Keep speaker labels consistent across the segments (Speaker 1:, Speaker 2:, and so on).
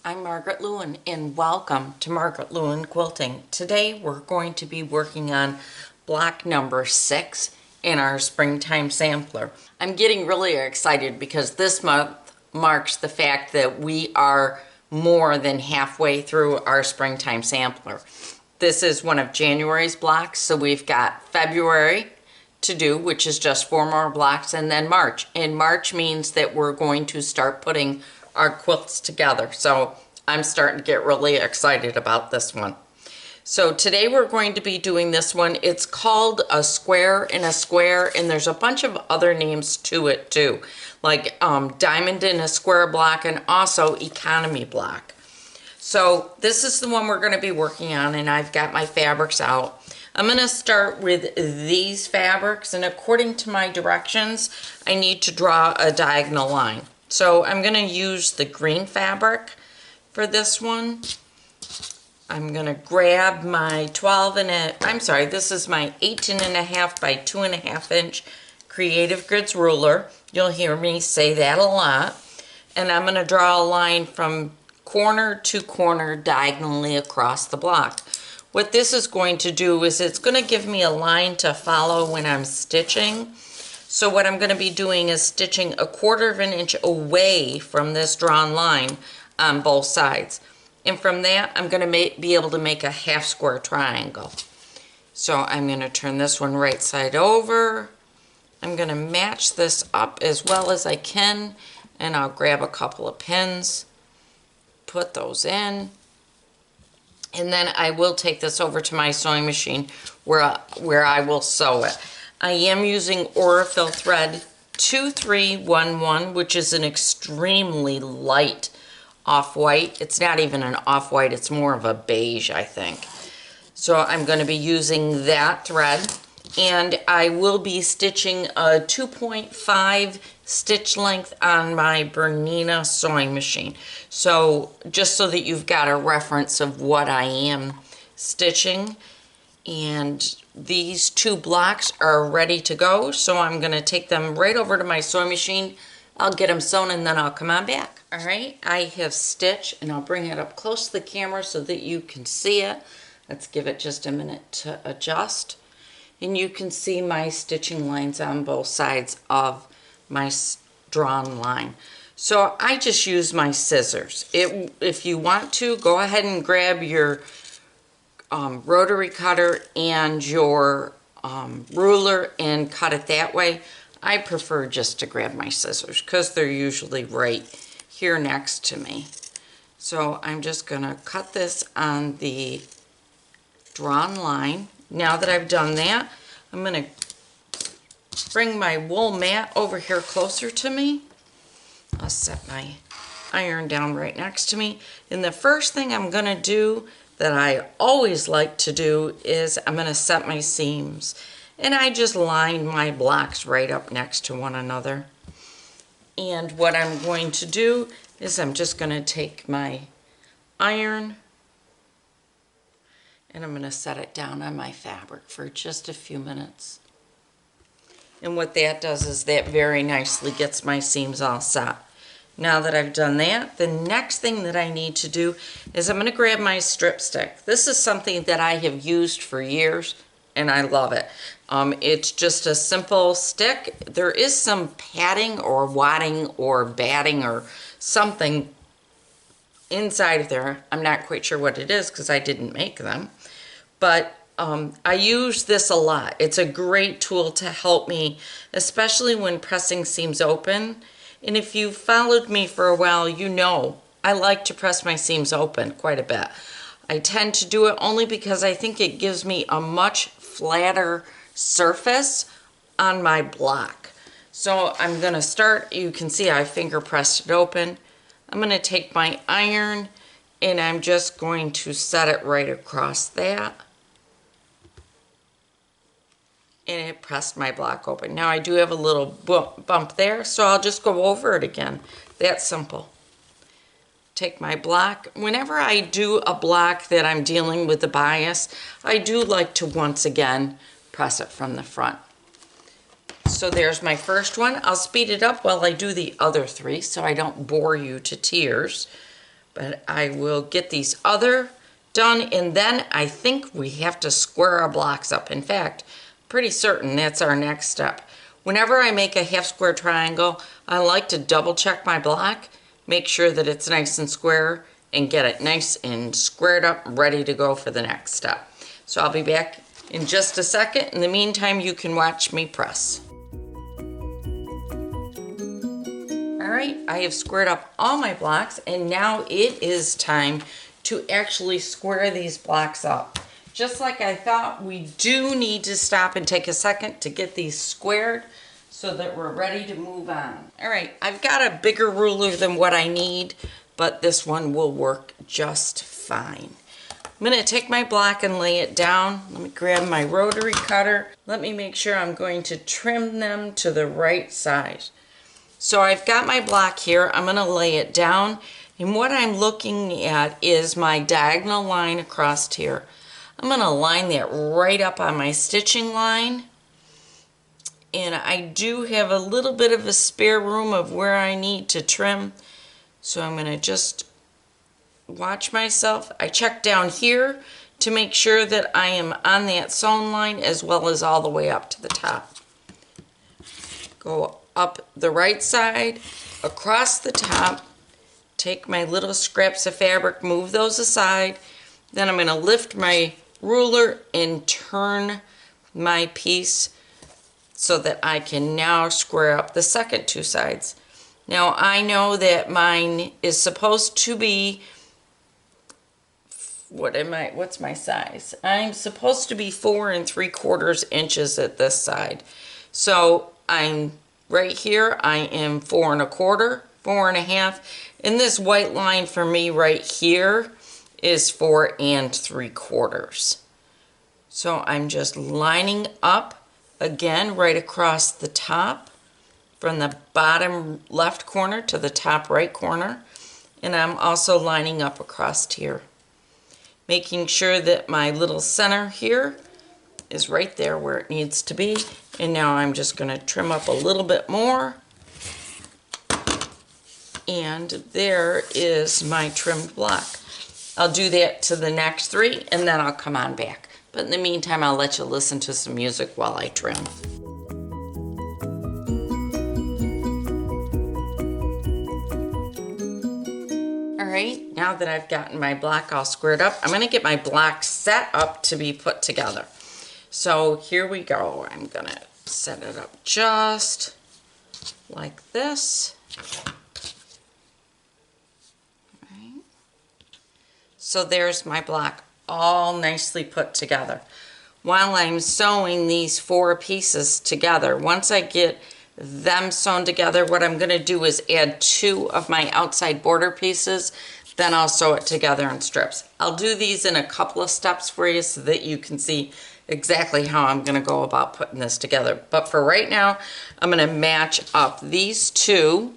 Speaker 1: I'm Margaret Lewin and welcome to Margaret Lewin Quilting. Today we're going to be working on block number 6 in our springtime sampler. I'm getting really excited because this month marks the fact that we are more than halfway through our springtime sampler. This is one of January's blocks, so we've got February to do, which is just 4 more blocks, and then March. And March means that we're going to start putting our quilts together. So I'm starting to get really excited about this one. So today we're going to be doing this one. It's called a square in a square, and there's a bunch of other names to it too, like diamond in a square block and also economy block. So this is the one we're going to be working on, and I've got my fabrics out. I'm going to start with these fabrics, and according to my directions, I need to draw a diagonal line. So I'm going to use the green fabric for this one. I'm going to grab my this is my 18.5 by 2.5 inch Creative Grids ruler. You'll hear me say that a lot. And I'm going to draw a line from corner to corner diagonally across the block. What this is going to do is it's going to give me a line to follow when I'm stitching. So what I'm going to be doing is stitching 1/4 of an inch away from this drawn line on both sides. And from that, I'm going to be able to make a half square triangle. So I'm going to turn this one right side over. I'm going to match this up as well as I can, and I'll grab a couple of pins, put those in, and then I will take this over to my sewing machine where I will sew it. I am using Aurifil thread 2311, which is an extremely light off-white. It's not even an off-white, it's more of a beige, I think. So I'm going to be using that thread, and I will be stitching a 2.5 stitch length on my Bernina sewing machine. So just so that you've got a reference of what I am stitching. And these 2 blocks are ready to go, so I'm going to take them right over to my sewing machine. I'll get them sewn and then I'll come on back. All right, I have stitched, and I'll bring it up close to the camera so that you can see it. Let's give it just a minute to adjust. And you can see my stitching lines on both sides of my drawn line. So I just use my scissors. If you want to, go ahead and grab your rotary cutter and your ruler and cut it that way. I prefer just to grab my scissors because they're usually right here next to me. So I'm just going to cut this on the drawn line. Now that I've done that, I'm going to bring my wool mat over here closer to me. I'll set my iron down right next to me. And the first thing I'm going to do that I always like to do is I'm going to set my seams. And I just line my blocks right up next to one another. And what I'm going to do is I'm just going to take my iron and I'm going to set it down on my fabric for just a few minutes. And what that does is that very nicely gets my seams all set. Now that I've done that, the next thing that I need to do is I'm going to grab my strip stick. This is something that I have used for years and I love it. It's just a simple stick. There is some padding or wadding or batting or something inside of there. I'm not quite sure what it is because I didn't make them. But I use this a lot. It's a great tool to help me, especially when pressing seams open. And if you've followed me for a while, you know I like to press my seams open quite a bit. I tend to do it only because I think it gives me a much flatter surface on my block. So I'm going to start, you can see I finger pressed it open. I'm going to take my iron and I'm just going to set it right across that. And it pressed my block open. Now I do have a little bump there, so I'll just go over it again. That's simple. Take my block. Whenever I do a block that I'm dealing with the bias, I do like to once again press it from the front. So there's my first one. I'll speed it up while I do the other 3 so I don't bore you to tears. But I will get these other done, and then I think we have to square our blocks up. In fact, pretty certain that's our next step. Whenever I make a half square triangle, I like to double check my block, make sure that it's nice and square, and get it nice and squared up, ready to go for the next step. So I'll be back in just a second. In the meantime, you can watch me press. All right, I have squared up all my blocks, and now it is time to actually square these blocks up. Just like I thought, we do need to stop and take a second to get these squared so that we're ready to move on. All right, I've got a bigger ruler than what I need, but this one will work just fine. I'm gonna take my block and lay it down. Let me grab my rotary cutter. Let me make sure I'm going to trim them to the right size. So I've got my block here. I'm gonna lay it down, and what I'm looking at is my diagonal line across here. I'm gonna line that right up on my stitching line, and I do have a little bit of a spare room of where I need to trim, so I'm gonna just watch myself. I check down here to make sure that I am on that sewn line as well as all the way up to the top. Go up the right side, across the top, take my little scraps of fabric, move those aside, then I'm going to lift my ruler and turn my piece so that I can now square up the second two sides. Now I know that mine is supposed to be, what's my size? I'm supposed to be 4 3/4 inches at this side. So I'm right here, I am 4 1/4, 4 1/2, and this white line for me right here is 4 3/4. So I'm just lining up again right across the top from the bottom left corner to the top right corner, and I'm also lining up across here, making sure that my little center here is right there where it needs to be. And now I'm just going to trim up a little bit more. And there is my trimmed block. I'll do that to the next 3 and then I'll come on back. But in the meantime, I'll let you listen to some music while I trim. All right, now that I've gotten my block all squared up, I'm going to get my block set up to be put together. So here we go. I'm going to set it up just like this. Right. So there's my block all nicely put together. While I'm sewing these 4 pieces together, once I get them sewn together, what I'm going to do is add 2 of my outside border pieces, then I'll sew it together in strips. I'll do these in a couple of steps for you so that you can see exactly how I'm going to go about putting this together. But for right now, I'm going to match up these 2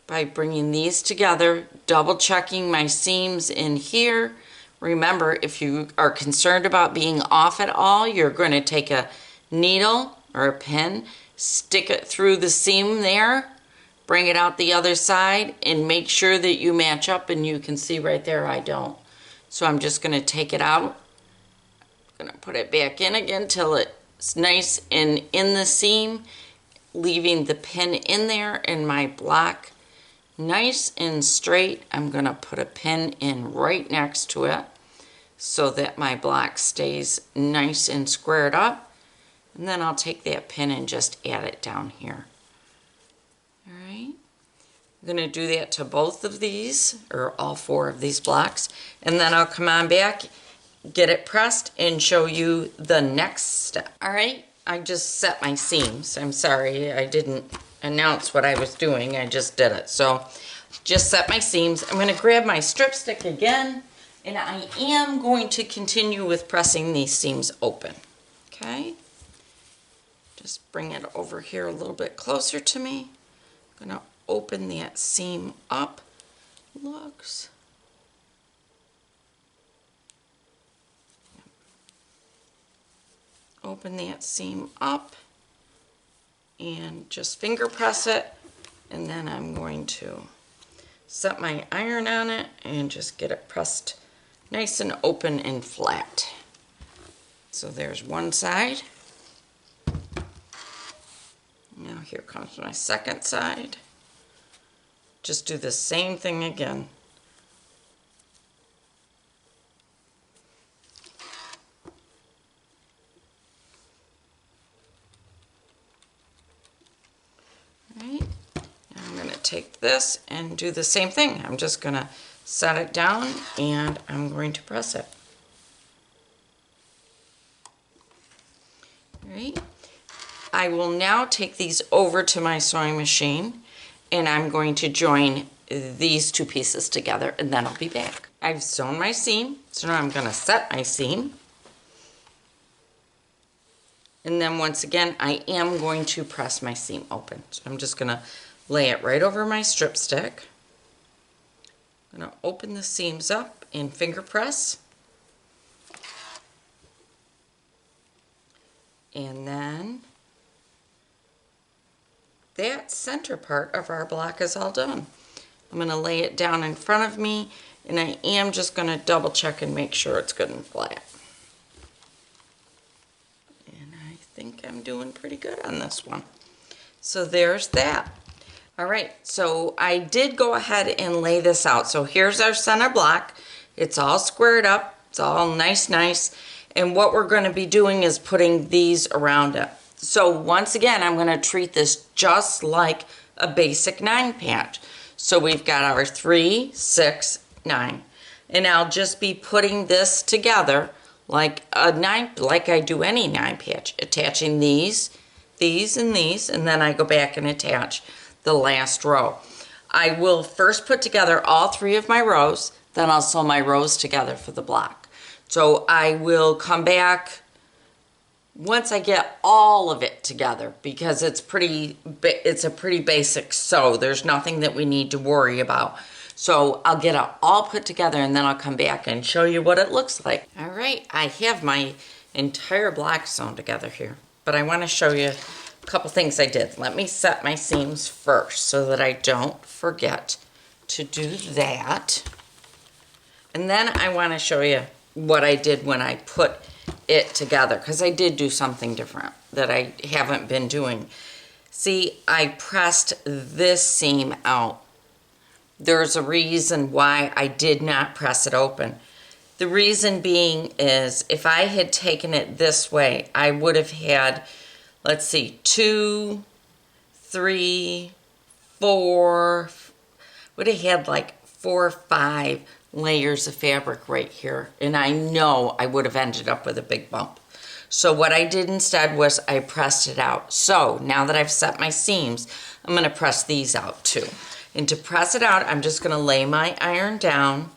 Speaker 1: by bringing these together, double checking my seams in here. Remember, if you are concerned about being off at all, you're going to take a needle or a pin, stick it through the seam there, bring it out the other side, and make sure that you match up, and you can see right there I don't. So I'm just going to take it out. I'm going to put it back in again till it's nice and in the seam, leaving the pin in there, and my block nice and straight. I'm going to put a pin in right next to it so that my block stays nice and squared up. And then I'll take that pin and just add it down here. All right. I'm going to do that to both of these, or all 4 of these blocks. And then I'll come on back, get it pressed, and show you the next step. All right. I just set my seams. I'm sorry, I didn't announce what I was doing. I just did it. So just set my seams. I'm going to grab my strip stick again, and I am going to continue with pressing these seams open. Okay. Just bring it over here a little bit closer to me. I'm going to open that seam up. Looks. Open that seam up and just finger press it, and then I'm going to set my iron on it and just get it pressed nice and open and flat. So there's one side. Now here comes my second side. Just do the same thing again. Right. Now I'm going to take this and do the same thing. I'm just going to set it down and I'm going to press it. Right. I will now take these over to my sewing machine and I'm going to join these two pieces together and then I'll be back. I've sewn my seam, so now I'm going to set my seam. And then once again, I am going to press my seam open. So I'm just going to lay it right over my strip stick. I'm going to open the seams up and finger press. And then that center part of our block is all done. I'm going to lay it down in front of me and I am just going to double check and make sure it's good and flat. And I think I'm doing pretty good on this one. So there's that. Alright, so I did go ahead and lay this out. So here's our center block. It's all squared up. It's all nice. And what we're going to be doing is putting these around it. So once again, I'm going to treat this just like a basic 9 patch. So we've got our 3, 6, 9. And I'll just be putting this together like a 9, like I do any 9 patch, attaching these, and these, and then I go back and attach the last row. I will first put together all 3 of my rows, then I'll sew my rows together for the block. So I will come back once I get all of it together because it's a pretty basic sew. There's nothing that we need to worry about. So I'll get it all put together and then I'll come back and show you what it looks like. All right, I have my entire block sewn together here, but I want to show you a couple things I did. Let me set my seams first so that I don't forget to do that. And then I want to show you what I did when I put it together, because I did do something different that I haven't been doing. See, I pressed this seam out. There's a reason why I did not press it open. The reason being is if I had taken it this way, I would have had, let's see, 2, 3, 4, would have had like 4 or 5 layers of fabric right here, and I know I would have ended up with a big bump. So what I did instead was I pressed it out. So now that I've set my seams, I'm going to press these out too. And to press it out, I'm just going to lay my iron down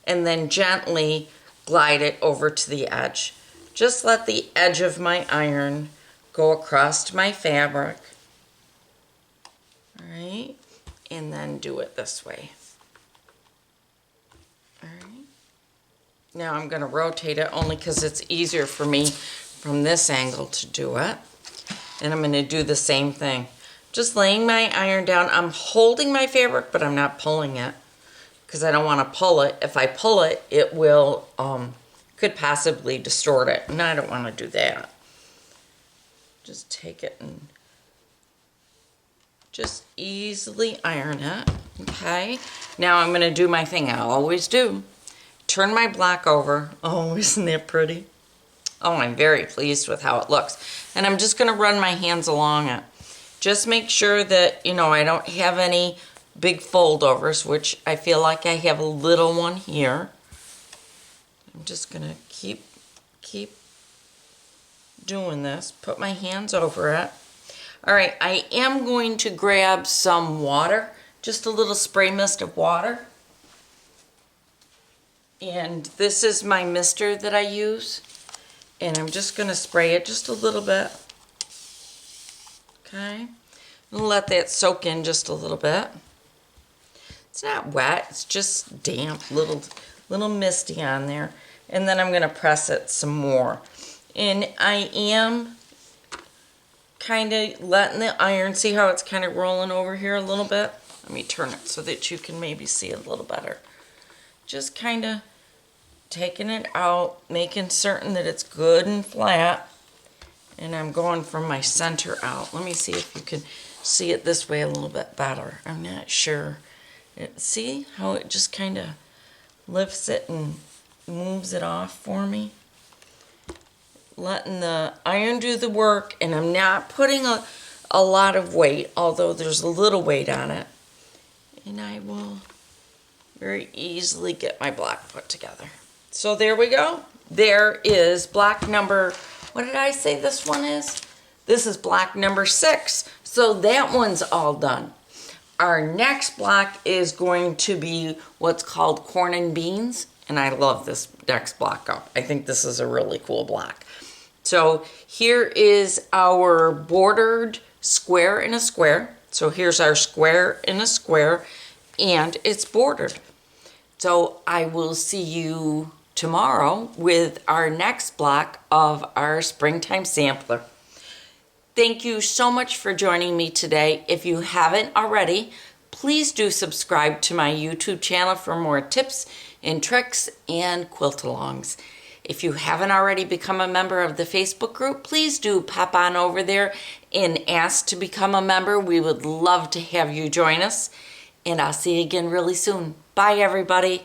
Speaker 1: and then gently glide it over to the edge. Just let the edge of my iron go across my fabric. All right, and then do it this way. Now I'm going to rotate it only because it's easier for me from this angle to do it. And I'm going to do the same thing. Just laying my iron down. I'm holding my fabric, but I'm not pulling it because I don't want to pull it. If I pull it, it will, could possibly distort it. And I don't want to do that. Just take it and just easily iron it. Okay. Now I'm going to do my thing I always do. Turn my block over. Oh, isn't that pretty? Oh, I'm very pleased with how it looks. And I'm just going to run my hands along it. Just make sure that, you know, I don't have any big foldovers, which I feel like I have a little one here. I'm just going to keep doing this. Put my hands over it. All right, I am going to grab some water, just a little spray mist of water. And this is my mister that I use. And I'm just going to spray it just a little bit. Okay. And let that soak in just a little bit. It's not wet. It's just damp, little misty on there. And then I'm going to press it some more. And I am kind of letting the iron, see how it's kind of rolling over here a little bit? Let me turn it so that you can maybe see it a little better. Just kind of taking it out, making certain that it's good and flat. And I'm going from my center out. Let me see if you can see it this way a little bit better. I'm not sure. See how it just kind of lifts it and moves it off for me? Letting the iron do the work, and I'm not putting a lot of weight, although there's a little weight on it. And I will very easily get my block put together. So there we go. There is block number, what did I say this one is? This is block number 6. So that one's all done. Our next block is going to be what's called corn and beans. And I love this next block up. I think this is a really cool block. So here is our bordered square in a square. So here's our square in a square, and it's bordered. So I will see you tomorrow with our next block of our springtime sampler. Thank you so much for joining me today. If you haven't already, please do subscribe to my YouTube channel for more tips and tricks and quilt-alongs. If you haven't already become a member of the Facebook group, please do pop on over there and ask to become a member. We would love to have you join us. And I'll see you again really soon. Bye, everybody.